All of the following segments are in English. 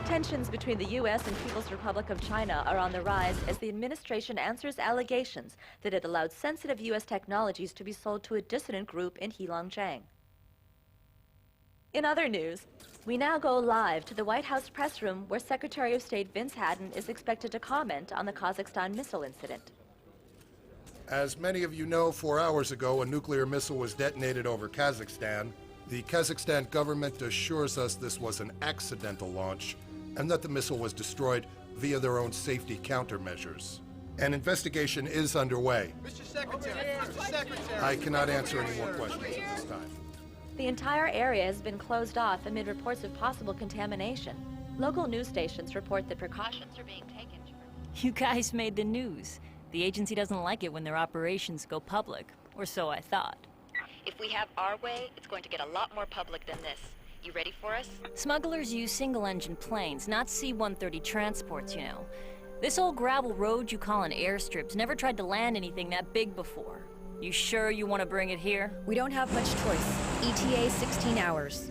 Tensions between the U.S. and People's Republic of China are on the rise as the administration answers allegations that it allowed sensitive U.S. technologies to be sold to a dissident group in Heilongjiang. In other news, we now go live to the White House press room where Secretary of State Vince Hadden is expected to comment on the Kazakhstan missile incident. As many of you know, 4 hours ago, a nuclear missile was detonated over Kazakhstan. The Kazakhstan government assures us this was an accidental launch and that the missile was destroyed via their own safety countermeasures. An investigation is underway. Mr. Secretary, Mr. Secretary. I cannot answer any more questions at this time. The entire area has been closed off amid reports of possible contamination. Local news stations report that precautions are being taken. You guys made the news. The agency doesn't like it when their operations go public, or so I thought. If we have our way, it's going to get a lot more public than this. You ready for us? Smugglers use single-engine planes, not C-130 transports, you know. This old gravel road you call an airstrip's never tried to land anything that big before. You sure you want to bring it here? We don't have much choice. ETA 16 hours.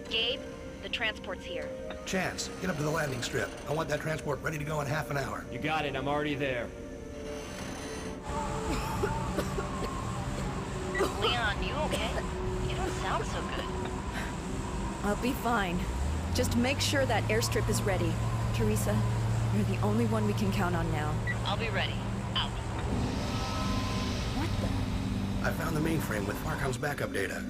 Gabe, the transport's here. Chance, get up to the landing strip. I want that transport ready to go in half an hour. You got it, I'm already there. Leon, you okay? You don't sound so good. I'll be fine. Just make sure that airstrip is ready. Teresa, you're the only one we can count on now. I'll be ready. Out. What the? I found the mainframe with Farcom's backup data.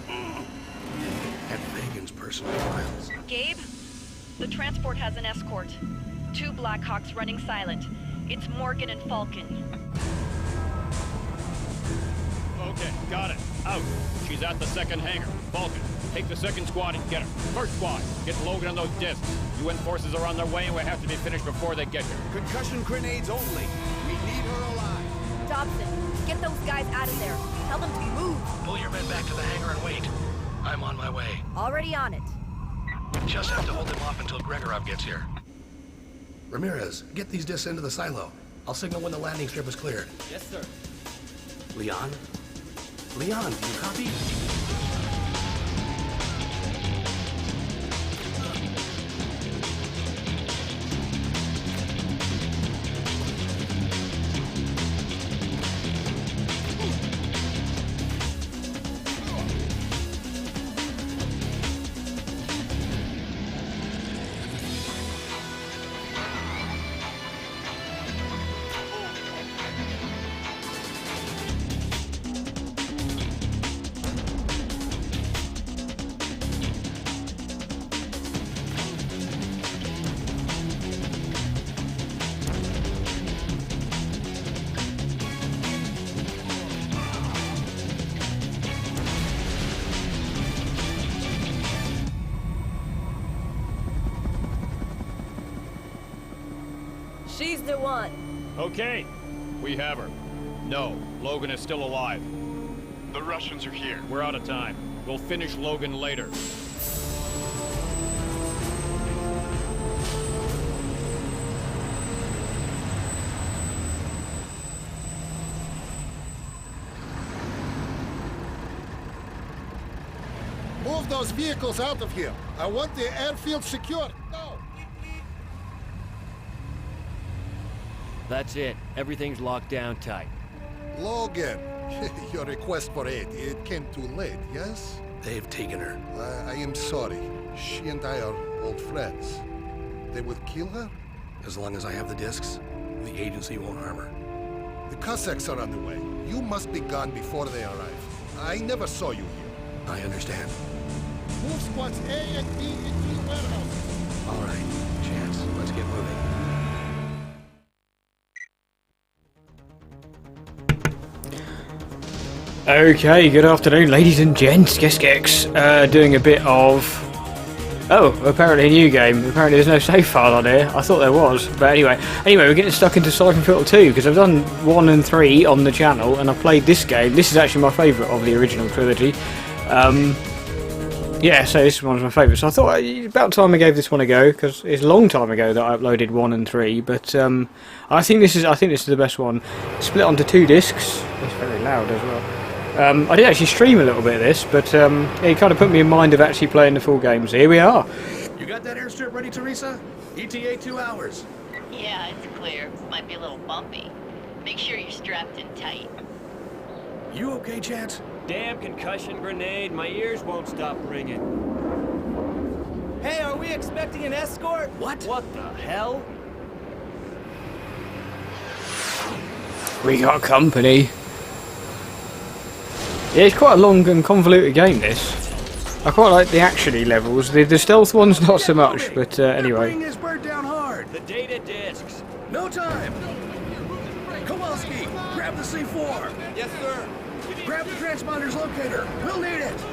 And Fagan's personal files. Gabe, the transport has an escort. 2 Blackhawks running silent. It's Morgan and Falcon. Okay, got it. Out. She's at the second hangar. Falcon, take the second squad and get her. First squad, get Logan on those discs. UN forces are on their way and we have to be finished before they get here. Concussion grenades only. We need her alive. Dobson, get those guys out of there. Tell them to move. Pull your men back to the hangar and wait. I'm on my way. Already on it. Just have to hold them off until Gregorov gets here. Ramirez, get these discs into the silo. I'll signal when the landing strip is cleared. Yes, sir. Leon? Leon, do you copy? She's the one. Okay, we have her. No, Logan is still alive. The Russians are here. We're out of time. We'll finish Logan later. Move those vehicles out of here. I want the airfield secured. No! That's it. Everything's locked down tight. Logan, your request for aid, it came too late, yes? They've taken her. I am sorry. She and I are old friends. They would kill her? As long as I have the discs, the agency won't harm her. The Cossacks are on the way. You must be gone before they arrive. I never saw you here. I understand. Move squads A and B into the warehouse. All right, Chance, let's get moving. Okay, good afternoon, ladies and gents. Gex doing a bit of... Oh, apparently a new game. Apparently there's no save file on here. I thought there was, but anyway, we're getting stuck into Syphon Filter 2 because I've done 1 and 3 on the channel, and I played this game. This is actually my favourite of the original trilogy. Yeah, so this one's my favourite. So I thought about time I gave this one a go because it's a long time ago that I uploaded 1 and 3. But I think this is the best one. Split onto 2 discs. It's very loud as well. I did actually stream a little bit of this, but it kind of put me in mind of actually playing the full game. So here we are. You got that airstrip ready, Teresa? ETA 2 hours. Yeah, it's clear. Might be a little bumpy. Make sure you're strapped in tight. You okay, Chance? Damn concussion grenade, my ears won't stop ringing. Hey, are we expecting an escort? What? What the hell? We got company. Yeah, it's quite a long and convoluted game, this. I quite like the action-y levels. The stealth ones, not so much, but anyway. Bring this bird down hard. The data discs. No time. Kowalski, grab the C4. Yes, sir. Grab the transponder's locator. We'll need it.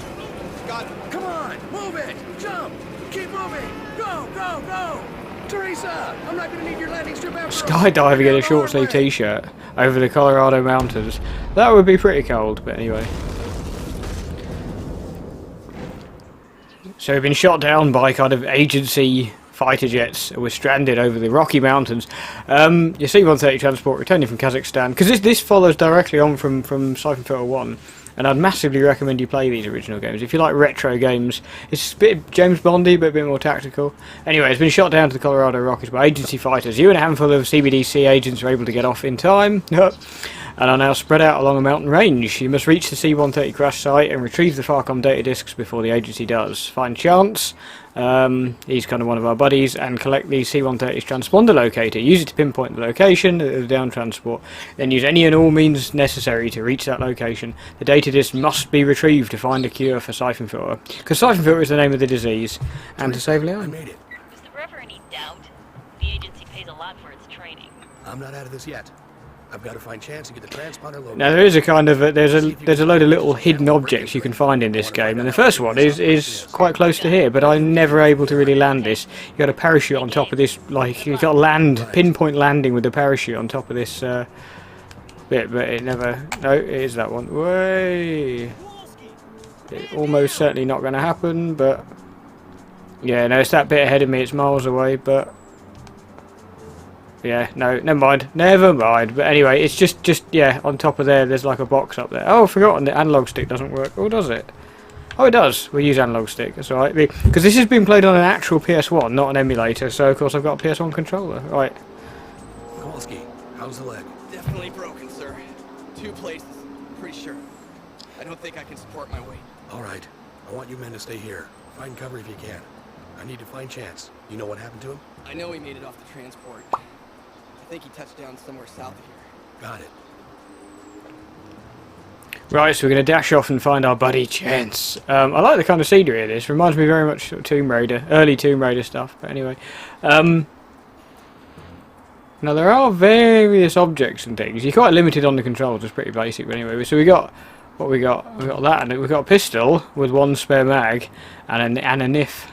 Got it. Come on, move it. Jump. Keep moving. Go, go, go. Teresa, I'm not going to need your landing strip after all. Skydiving in a short sleeve t-shirt over the Colorado mountains. That would be pretty cold, but anyway. So we've been shot down by kind of agency fighter jets. We're stranded over the Rocky Mountains. Your C-130 transport returning from Kazakhstan, because this follows directly on from Syphon Filter 1, and I'd massively recommend you play these original games. If you like retro games, it's a bit James Bondy, but a bit more tactical. Anyway, it's been shot down to the Colorado Rockies by agency fighters. You and a handful of CBDC agents are able to get off in time, and are now spread out along a mountain range. You must reach the C-130 crash site and retrieve the Farcom data discs before the agency does. Find Chance, he's kind of one of our buddies, and collect the C-130's transponder locator. Use it to pinpoint the location of the down transport, then use any and all means necessary to reach that location. The data disc must be retrieved to find a cure for Syphon Filter, because Syphon Filter is the name of the disease, and to save Leon. I made it. Is there ever any doubt? The agency pays a lot for its training. I'm not out of this yet. I've got to find Chance and get the transponder locator. Now there is a kind of there's a load of little hidden objects you can find in this game, and the first one is quite close to here, but I'm never able to really land this. You got a parachute on top of this, like you got to land pinpoint landing with the parachute on top of this bit, but it never. No, it is that one. Way. It's almost certainly not going to happen, but yeah, no, it's that bit ahead of me. It's miles away, but. Yeah, no, never mind. But anyway, it's just yeah, on top of there's like a box up there. Oh, I've forgotten the analog stick doesn't work. Oh, does it? Oh, it does. We use analog stick. That's alright. Because this has been played on an actual PS1, not an emulator. So of course I've got a PS1 controller. Right. Kowalski, how's the leg? Definitely broken, sir. 2 places. Pretty sure. I don't think I can support my weight. All right. I want you men to stay here. Find cover if you can. I need to find Chance. You know what happened to him? I know he made it off the transport. I think he touched down somewhere south of here. Got it. Right, so we're going to dash off and find our buddy Chance. I like the kind of scenery of this. Reminds me very much of Tomb Raider, early Tomb Raider stuff. But anyway, now there are various objects and things. You're quite limited on the controls. It's pretty basic, but anyway. So we got what we got. We got that, and we got a pistol with 1 spare mag and a NIF.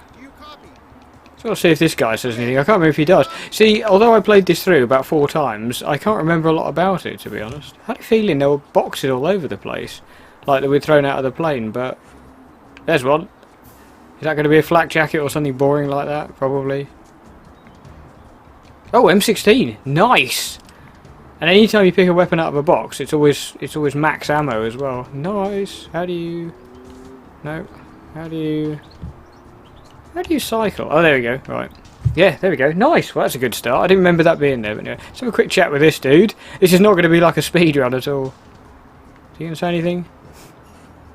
So I'll see if this guy says anything. I can't remember if he does. See, although I played this through about 4 times, I can't remember a lot about it, to be honest. I had a feeling there were boxes all over the place, like they were thrown out of the plane, but there's one. Is that going to be a flak jacket or something boring like that? Probably. Oh, M16. Nice! And anytime you pick a weapon out of a box, it's always max ammo as well. Nice. How do you... No. How do you cycle? Oh, there we go. Right. Yeah, there we go. Nice. Well, that's a good start. I didn't remember that being there. But anyway, let's have a quick chat with this dude. This is not going to be like a speed run at all. Is he going to say anything?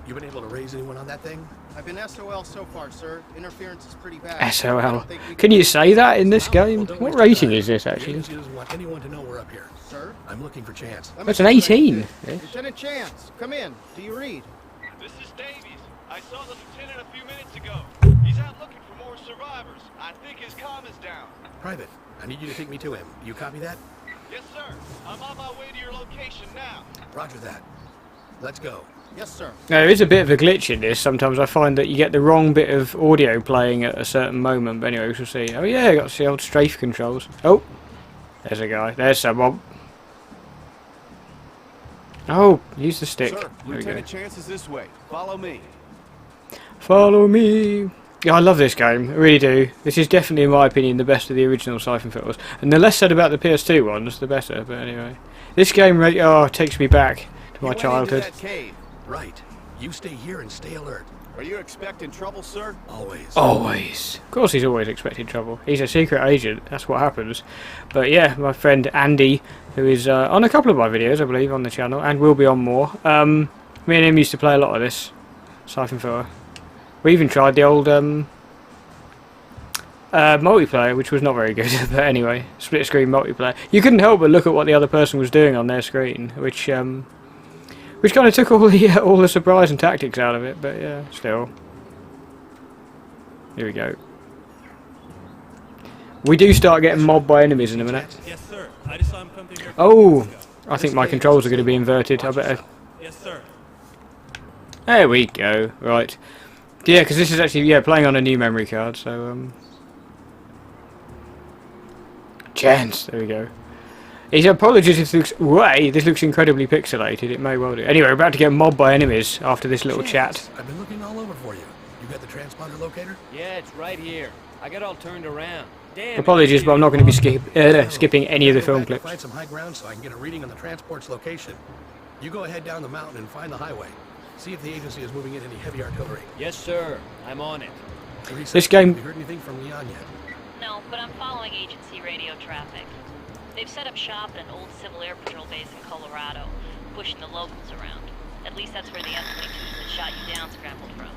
You been able to raise anyone on that thing? I've been SOL so far, sir. Interference is pretty bad. SOL. Can you say that in this game? What rating is this, actually? The agency doesn't want anyone to know we're up here. Sir? I'm looking for Chance. That's an 18. Yeah. Lieutenant Chance, come in. Do you read? This is Davies. I saw the lieutenant a few minutes ago. He's out looking for more survivors. I think his comm is down. Private, I need you to take me to him. You copy that? Yes, sir. I'm on my way to your location now. Roger that. Let's go. Yes, sir. Now, there is a bit of a glitch in this. Sometimes I find that you get the wrong bit of audio playing at a certain moment. But anyway, we shall see. Oh yeah, I got to see old strafe controls. Oh, there's a guy. There's someone. Oh, use the stick. Sir, Lieutenant Chance is this way. Follow me. Follow me. Yeah, I love this game. I really do. This is definitely, in my opinion, the best of the original Syphon Filters. And the less said about the PS2 ones, the better. But anyway, this game takes me back to my childhood. That cave. Right. You stay here and stay alert. Are you expecting trouble, sir? Always. Always. Of course he's always expecting trouble. He's a secret agent, that's what happens. But yeah, my friend Andy, who is on a couple of my videos, I believe, on the channel, and will be on more. Me and him used to play a lot of this. Syphon Filter. We even tried the old multiplayer, which was not very good, but anyway, split screen multiplayer. You couldn't help but look at what the other person was doing on their screen, which kind of took all the surprise and tactics out of it. But yeah, still. Here we go. We do start getting mobbed by enemies in a minute. Yes, sir. I just saw him come through here. Oh, I think my controls are going to be inverted. I better. Yes, sir. There we go. Right. Yeah, because this is actually playing on a new memory card. So chance. There we go. His apologies if this looks incredibly pixelated. It may well do. Anyway, we're about to get mobbed by enemies after this little chat. I've been looking all over for you. You got the transponder locator? Yeah, it's right here. I got all turned around. Damn. Apologies, but I'm not going to be skipping any of the film clips. Find some high ground so I can get a reading on the transport's location. You go ahead down the mountain and find the highway. See if the agency is moving in any heavy artillery. Yes, sir. I'm on it. Teresa, This game. Have you heard anything from Leon yet? No, but I'm following agency radio traffic. They've set up shop at an old Civil Air Patrol base in Colorado, pushing the locals around. At least that's where the M-22s that shot you down scrambled from.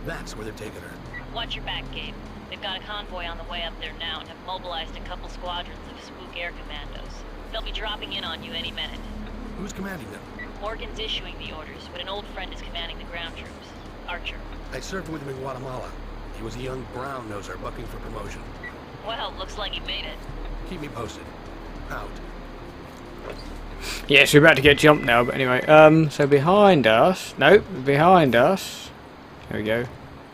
That's where they're taking her. Watch your back, Gabe. They've got a convoy on the way up there now and have mobilized a couple squadrons of spook air commandos. They'll be dropping in on you any minute. Who's commanding them? Morgan's issuing the orders, but an old friend is commanding the ground troops. Archer. I served with him in Guatemala. He was a young brown noser bucking for promotion. Well, looks like he made it. Keep me posted. Out. Yes, we're about to get jumped now, but anyway. So behind us. Nope, behind us. There we go.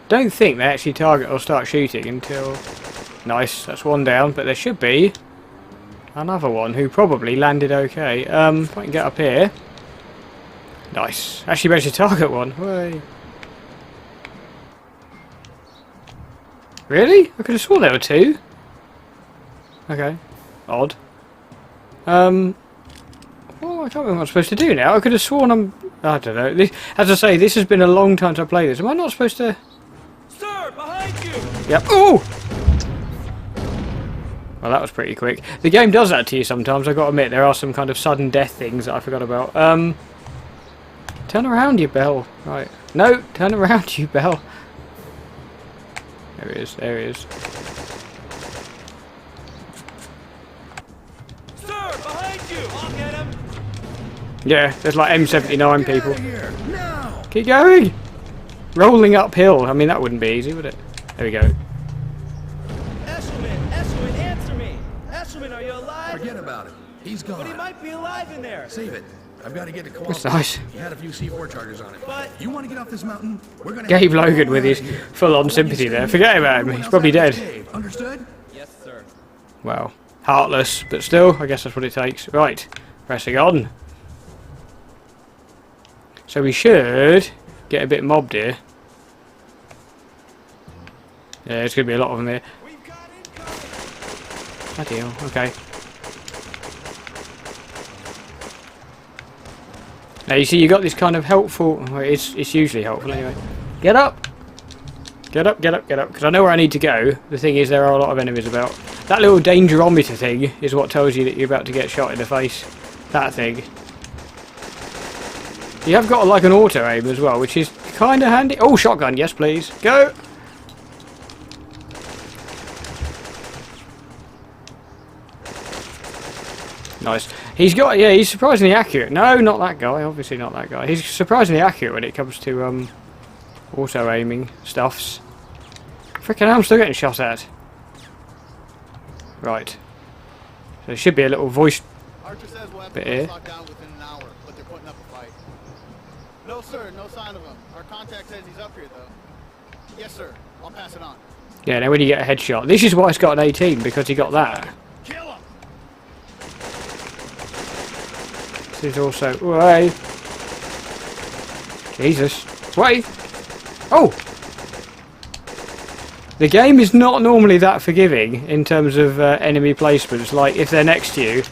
Don't think they actually target or start shooting until... Nice, that's one down, but there should be another one who probably landed okay. If I can get up here. Nice. Actually managed to target one. Way. Really? I could have sworn there were two. Okay. Odd. Well, I can't remember what I'm supposed to do now. I could have sworn I don't know. As I say, this has been a long time since I played this. Am I not supposed to... Sir, behind you! Yep. Oh! Well, that was pretty quick. The game does that to you sometimes, I've got to admit. There are some kind of sudden death things that I forgot about. Turn around, you bell. Right. No, turn around, you bell. There he is, there he is. Sir, behind you! I'll get him! Yeah, there's like M79 people. Keep going! Rolling uphill. I mean, that wouldn't be easy, would it? There we go. Eshelman, answer me! Eshelman, are you alive? Forget about it. He's gone. But he might be alive in there. Save it. I've got to get to Kowalski. That's nice. He had a few C4 charges on it. But you want to get off this mountain? We're gonna Gabe Logan with his full-on sympathy there. Forget about him. He's probably dead. Understood? Yes, sir. Well, heartless, but still, I guess that's what it takes. Right, pressing on. So we should get a bit mobbed here. Yeah, there's going to be a lot of them here. Bloody hell, okay. Now you see you got this kind of helpful... Well, it's usually helpful anyway. Get up! Get up, get up, get up. Because I know where I need to go. The thing is there are a lot of enemies about. That little dangerometer thing is what tells you that you're about to get shot in the face. That thing. You have got like an auto aim as well, which is kind of handy. Oh, shotgun, yes please. Go! Nice. He's got, yeah, he's surprisingly accurate. No, not that guy. Obviously not that guy. He's surprisingly accurate when it comes to auto aiming stuffs. Frickin' hell, I'm still getting shot at. Right. So there should be a little voice bit here. No, sir, no sign of him. Our contact says he's up here, though. Yes, sir. I'll pass it on. Yeah, now when you get a headshot. This is why it's got an 18, because he got that. Kill him! This is also... Way! Jesus. Way! Oh! The game is not normally that forgiving in terms of enemy placements. Like, if they're next to you,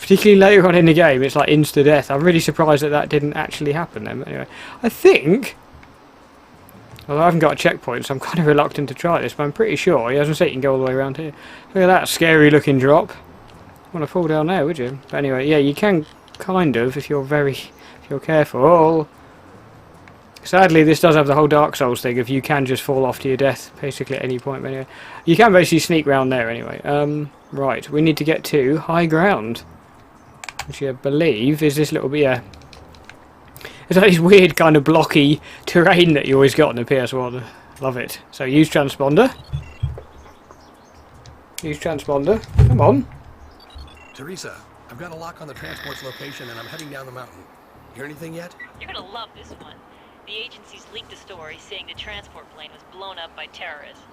Particularly later on in the game, it's like insta-death. I'm really surprised that that didn't actually happen then. But anyway, I think... Although I haven't got a checkpoint, so I'm kind of reluctant to try this, but I'm pretty sure. He hasn't said you can go all the way around here. Look at that scary looking drop. Want to fall down there, would you? But anyway, yeah, you can kind of if you're careful. Sadly, this does have the whole Dark Souls thing if you can just fall off to your death basically at any point. But anyway, you can basically sneak round there anyway. Right, we need to get to high ground, which I believe is this little bit. Yeah, it's like this weird kind of blocky terrain that you always got on the PS1. Love it. So use transponder. Use transponder. Come on. Teresa, I've got a lock on the transport's location and I'm heading down the mountain. Hear anything yet? You're gonna love this one. The agencies leaked a story saying the transport plane was blown up by terrorists.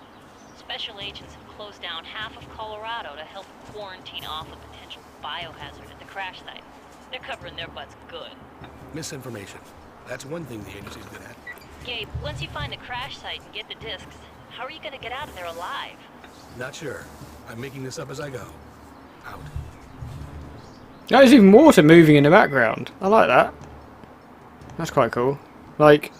Special agents have closed down half of Colorado to help quarantine off a potential biohazard at the crash site. They're covering their butts good. Misinformation. That's one thing the agency's good at. Gabe, once you find the crash site and get the discs, how are you gonna get out of there alive? Not sure. I'm making this up as I go. Out. Oh, there's even water moving in the background. I like that. That's quite cool. Like,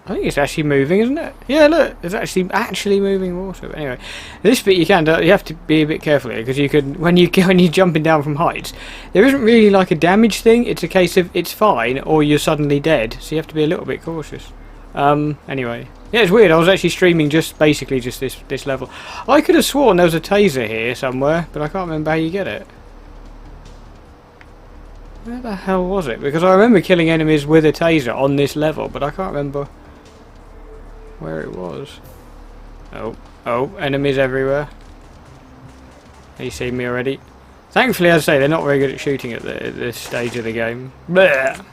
I think it's actually moving, isn't it? Yeah, look, it's actually moving water. But anyway, this bit you have to be a bit careful here because you could when you're jumping down from heights, there isn't really like a damage thing. It's a case of it's fine or you're suddenly dead. So you have to be a little bit cautious. Anyway, yeah, it's weird. I was actually streaming basically just this level. I could have sworn there was a taser here somewhere, but I can't remember how you get it. Where the hell was it? Because I remember killing enemies with a taser on this level, but I can't remember where it was. Oh, enemies everywhere. You see me already? Thankfully, as I say, they're not very good at shooting at this stage of the game. Blech.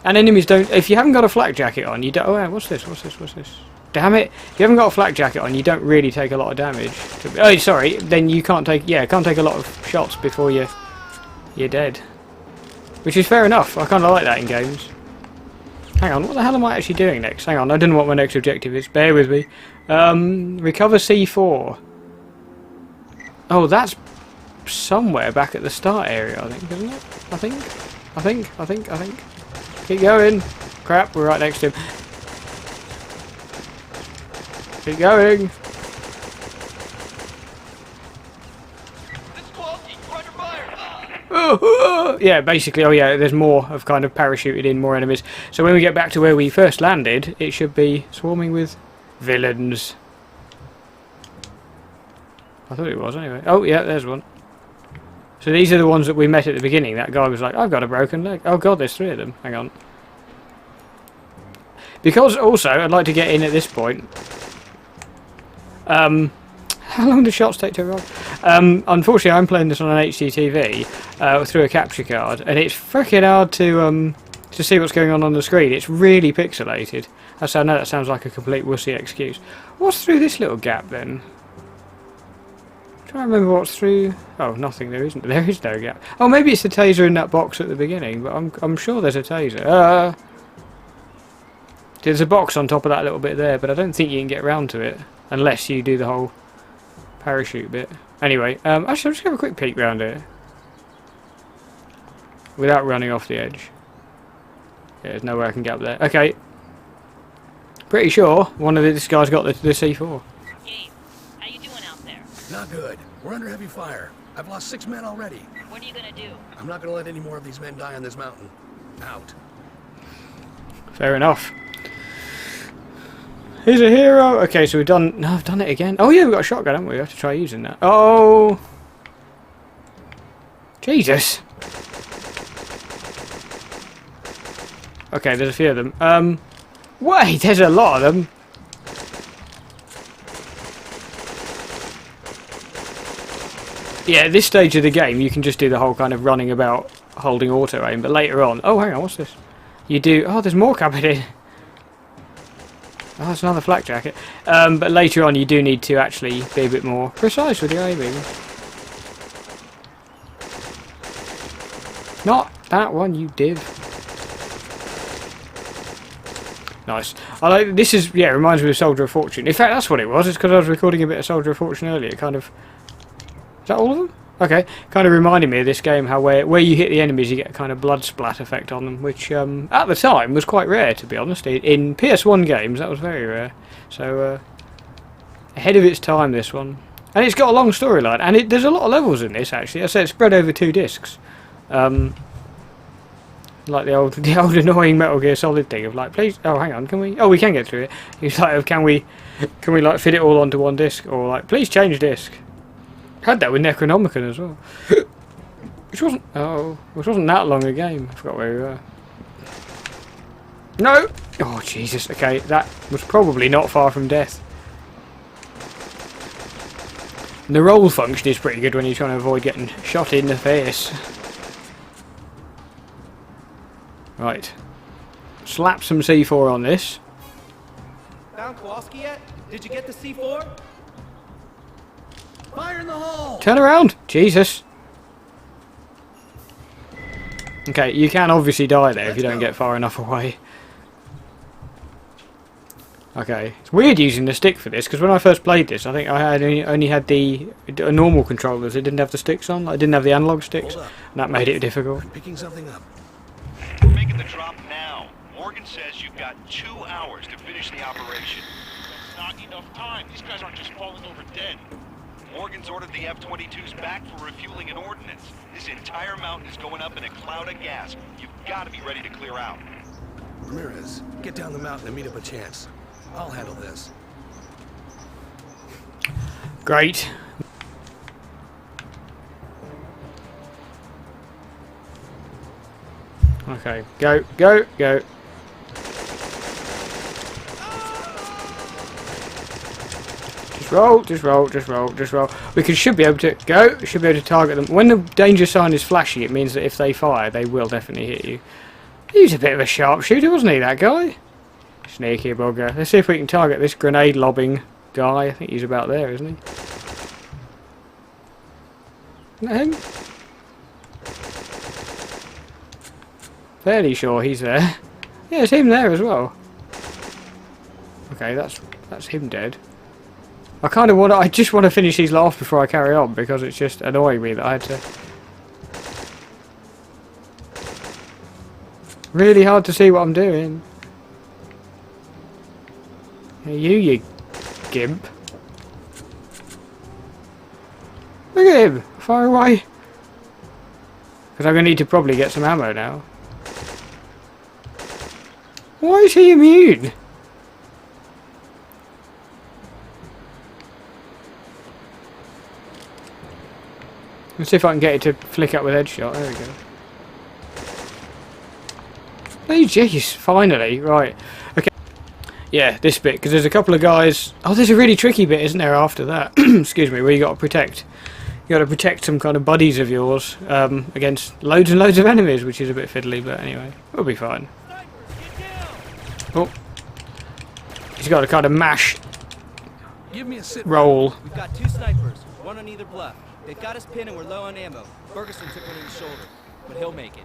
And enemies don't... If you haven't got a flak jacket on, you don't... Oh, what's this? What's this? Damn it! If you haven't got a flak jacket on, you don't really take a lot of damage. Oh, sorry. Then you can't take... Yeah, can't take a lot of shots before you're dead. Which is fair enough. I kind of like that in games. Hang on, what the hell am I actually doing next? Hang on, I don't know what my next objective is. Bear with me. Recover C4. Oh, that's somewhere back at the start area, I think, isn't it? I think. Keep going. Crap, we're right next to him. Keep going. Yeah, basically, oh yeah, there's more of kind of parachuted in, more enemies. So when we get back to where we first landed, it should be swarming with villains. I thought it was, anyway. Oh, yeah, there's one. So these are the ones that we met at the beginning. That guy was like, I've got a broken leg. Oh god, there's 3 of them. Hang on. Because also, I'd like to get in at this point. How long do shots take to arrive? Unfortunately, I'm playing this on an HDTV through a capture card, and it's freaking hard to see what's going on the screen. It's really pixelated. I know that sounds like a complete wussy excuse. What's through this little gap then? Trying to remember what's through. Oh, nothing. There isn't. There is no gap. Oh, maybe it's the taser in that box at the beginning, but I'm sure there's a taser. There's a box on top of that little bit there, but I don't think you can get round to it unless you do the whole parachute bit. Anyway, actually, I'll just have a quick peek round here without running off the edge. Yeah, there's no way I can get up there. Okay, pretty sure one of this guy's got the C4. Gabe, how you doing out there? Not good. We're under heavy fire. I've lost 6 men already. What are you gonna do? I'm not gonna let any more of these men die on this mountain. Out. Fair enough. He's a hero. Okay, so we've done... No, I've done it again. Oh yeah, we've got a shotgun, haven't we? We have to try using that. Oh! Jesus! Okay, there's a few of them. Wait, there's a lot of them. Yeah, at this stage of the game, you can just do the whole kind of running about holding auto aim, but later on... Oh, hang on, what's this? You do... Oh, there's more coming in. Oh, that's another flak jacket. But later on you do need to actually be a bit more precise with your aiming. Not that one, you div. Nice. I like this. Is yeah, it reminds me of Soldier of Fortune. In fact, that's what it was. It's because I was recording a bit of Soldier of Fortune earlier. Kind of. Is that all of them? Okay, kind of reminded me of this game, how where you hit the enemies you get a kind of blood splat effect on them, which at the time was quite rare, to be honest. In PS1 games that was very rare, so ahead of its time, this one. And it's got a long storyline, and there's a lot of levels in this actually. I said it's spread over 2 discs. Like the old annoying Metal Gear Solid thing of like, please, oh hang on, can we? Oh, we can get through it. It's like, can we like fit it all onto one disc, or like, please change disc. Had that with Necronomicon as well, which wasn't that long a game. I forgot where we were. No, oh Jesus. Okay, that was probably not far from death. And the roll function is pretty good when you're trying to avoid getting shot in the face. Right. Slap some C4 on this. Found Kowalski yet? Did you get the C4? Fire in the hole! Turn around! Jesus. Okay, you can obviously die there if you don't get far enough away. Okay. It's weird using the stick for this, because when I first played this, I think I had only had the normal controllers. It didn't have the sticks on. I didn't have the analog sticks. And that made it difficult. I'm picking something up. We're making the drop now. Morgan says you've got 2 hours to finish the operation. That's not enough time. These guys aren't just falling over dead. Morgan's ordered the F-22s back for refueling and ordnance. This entire mountain is going up in a cloud of gas. You've got to be ready to clear out. Ramirez, get down the mountain and meet up a chance. I'll handle this. Great. Okay, go, go, go. Just roll, just roll, just roll, just roll. Should be able to go. Should be able to target them. When the danger sign is flashing, it means that if they fire, they will definitely hit you. He was a bit of a sharpshooter, wasn't he, that guy? Sneaky bugger. Let's see if we can target this grenade lobbing guy. I think he's about there, isn't he? Isn't that him? Fairly sure he's there. Yeah, it's him there as well. Okay, that's him dead. I just want to finish these off before I carry on, because it's just annoying me that I had to. Really hard to see what I'm doing. Hey, you gimp. Look at him, far away. Because I'm going to need to probably get some ammo now. Why is he immune? Let's see if I can get it to flick up with headshot. There we go. Oh jeez, finally. Right. Okay. Yeah, this bit, because there's a couple of guys. Oh, there's a really tricky bit, isn't there, after that? Excuse me, where you got to protect. You got to protect some kind of buddies of yours against loads and loads of enemies, which is a bit fiddly, but anyway, we'll be fine. Oh, he's got to kind of mash. Give me a sit. Roll. We've got 2 snipers, one on either bluff. They've got us pinned and we're low on ammo. Ferguson took one in the shoulder, but he'll make it.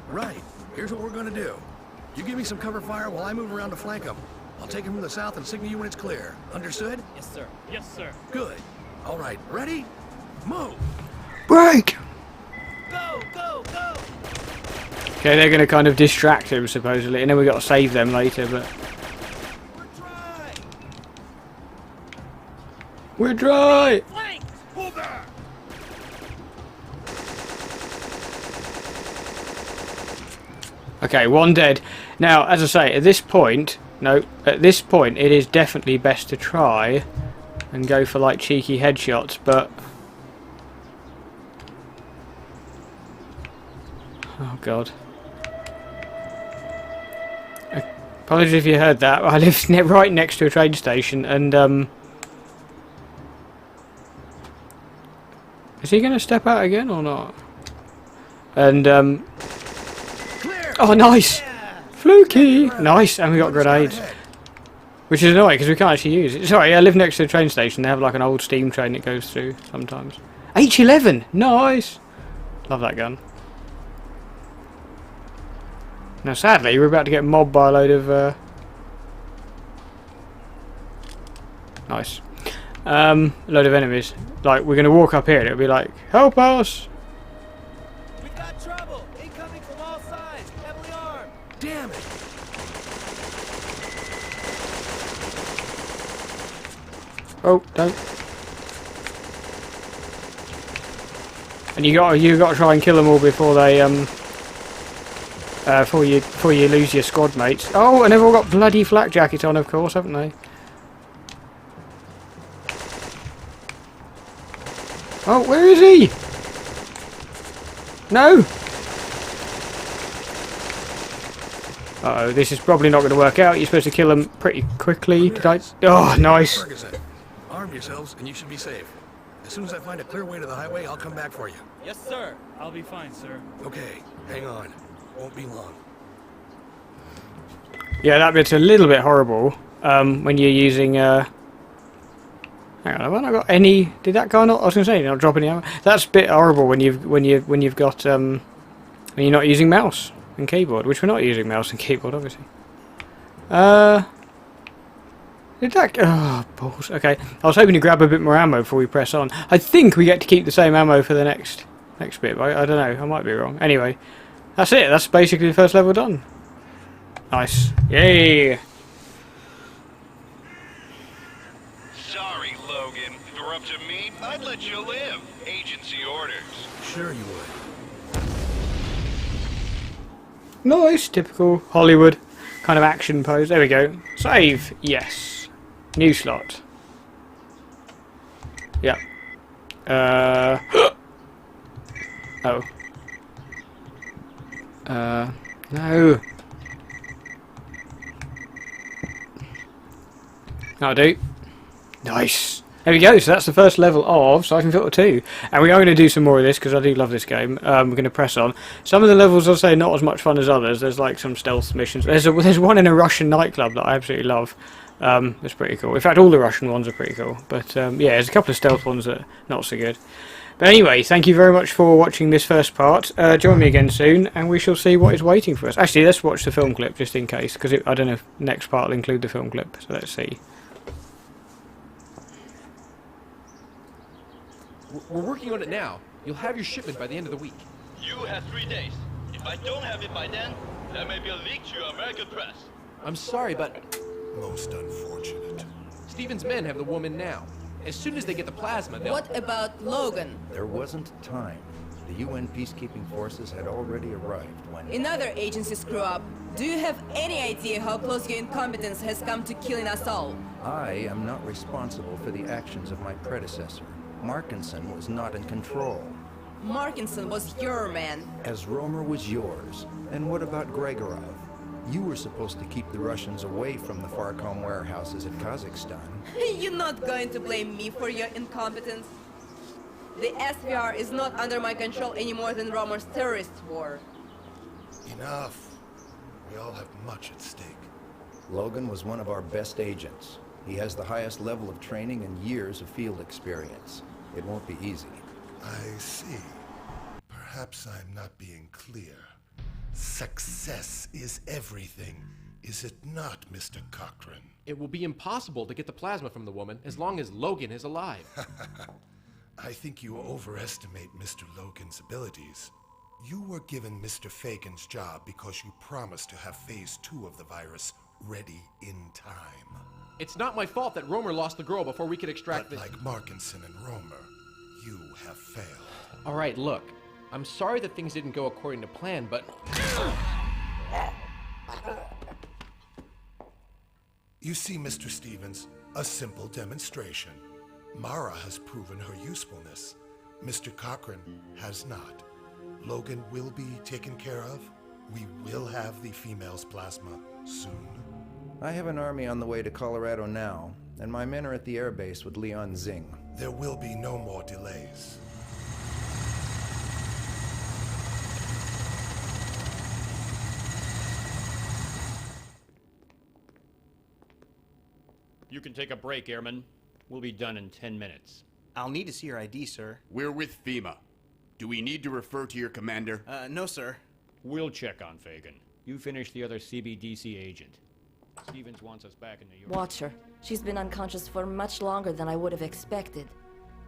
Right. Here's what we're gonna do. You give me some cover fire while I move around to flank them. I'll take him from the south and signal you when it's clear. Understood? Yes, sir. Yes, sir. Good. All right. Ready? Move. Break. Go, go, go. Okay, they're going to kind of distract him supposedly, and then we got to save them later. But we're dry. Flank! Pull back! Okay, one dead. Now, as I say, at this point, it is definitely best to try and go for like cheeky headshots, but oh god. Apologies if you heard that. I live right next to a train station, and is he going to step out again or not? And oh, nice! Yeah. Fluky! Nice, and we got grenades. Which is annoying because we can't actually use it. Sorry, I live next to a train station. They have like an old steam train that goes through sometimes. H11! Nice! Love that gun. Now sadly, we're about to get mobbed by a load of... Nice. A load of enemies. Like, we're going to walk up here and it'll be like, help us! We've got trouble! Incoming from all sides! Heavily armed! Damn it! Oh, don't. And you got to try and kill them all before they before you lose your squad mates. Oh, and they've all got bloody flak jackets on, of course, haven't they? Oh, where is he? No. Uh oh, this is probably not going to work out. You're supposed to kill them pretty quickly. Did I? Oh, nice. Ferguson, arm yourselves and you should be safe. As soon as I find a clear way to the highway, I'll come back for you. Yes, sir. I'll be fine, sir. Okay, hang on. Won't be long. Yeah, that bit's a little bit horrible when you're using. Hang on, have I not got any? Did that guy not? I was going to say, not drop any ammo. That's a bit horrible when you've got when you're not using mouse and keyboard, which we're not using mouse and keyboard, obviously. Did that? Oh, balls. Okay, I was hoping to grab a bit more ammo before we press on. I think we get to keep the same ammo for the next bit. But I don't know. I might be wrong. Anyway, that's it. That's basically the first level done. Nice. Yay! Sorry, Logan. If it were up to me, I'd let you live. Agency orders. Sure you would. Nice, typical Hollywood kind of action pose. There we go. Save. Yes. New slot. Yep. Oh. No. That'll do. Nice. There we go. So that's the first level of Syphon Filter 2. And we are going to do some more of this because I do love this game. We're going to press on. Some of the levels, I'll say, not as much fun as others. There's like some stealth missions. There's one in a Russian nightclub that I absolutely love. It's pretty cool. In fact, all the Russian ones are pretty cool. But yeah, there's a couple of stealth ones that are not so good. But anyway, thank you very much for watching this first part. Join me again soon, and we shall see what is waiting for us. Actually, let's watch the film clip just in case, because I don't know if the next part will include the film clip. So let's see. We're working on it now. You'll have your shipment by the end of the week. You have 3 days. If I don't have it by then, there may be a leak to your American press. I'm sorry, but... Most unfortunate. Stephen's men have the woman now. As soon as they get the plasma, they'll... What about Logan? There wasn't time. The UN peacekeeping forces had already arrived when... Another agency screw up. Do you have any idea how close your incompetence has come to killing us all? I am not responsible for the actions of my predecessor. Markinson was not in control. Markinson was your man. As Romer was yours. And what about Gregorov? You were supposed to keep the Russians away from the Farcom warehouses in Kazakhstan. You're not going to blame me for your incompetence. The SVR is not under my control any more than Romer's terrorist war. Enough. We all have much at stake. Logan was one of our best agents. He has the highest level of training and years of field experience. It won't be easy. I see. Perhaps I'm not being clear. Success is everything, is it not, Mr. Cochran? It will be impossible to get the plasma from the woman as long as Logan is alive. I think you overestimate Mr. Logan's abilities. You were given Mr. Fagan's job because you promised to have Phase 2 of the virus ready in time. It's not my fault that Romer lost the girl before we could extract But like Markinson and Romer, you have failed. All right, look. I'm sorry that things didn't go according to plan, but... You see, Mr. Stevens, a simple demonstration. Mara has proven her usefulness. Mr. Cochran has not. Logan will be taken care of. We will have the female's plasma soon. I have an army on the way to Colorado now, and my men are at the airbase with Leon Zing. There will be no more delays. You can take a break, Airman. We'll be done in 10 minutes. I'll need to see your ID, sir. We're with FEMA. Do we need to refer to your commander? No, sir. We'll check on Fagan. You finish the other CBDC agent. Stevens wants us back in New York. Watch her. She's been unconscious for much longer than I would have expected.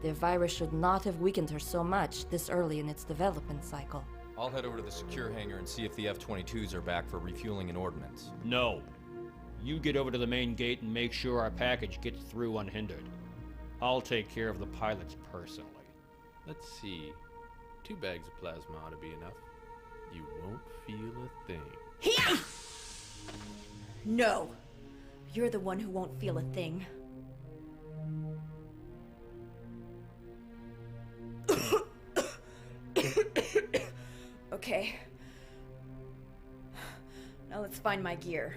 The virus should not have weakened her so much this early in its development cycle. I'll head over to the secure hangar and see if the F-22s are back for refueling and ordnance. No. You get over to the main gate and make sure our package gets through unhindered. I'll take care of the pilots personally. Let's see. 2 bags of plasma ought to be enough. You won't feel a thing. Here! No. You're the one who won't feel a thing. Okay. Now let's find my gear.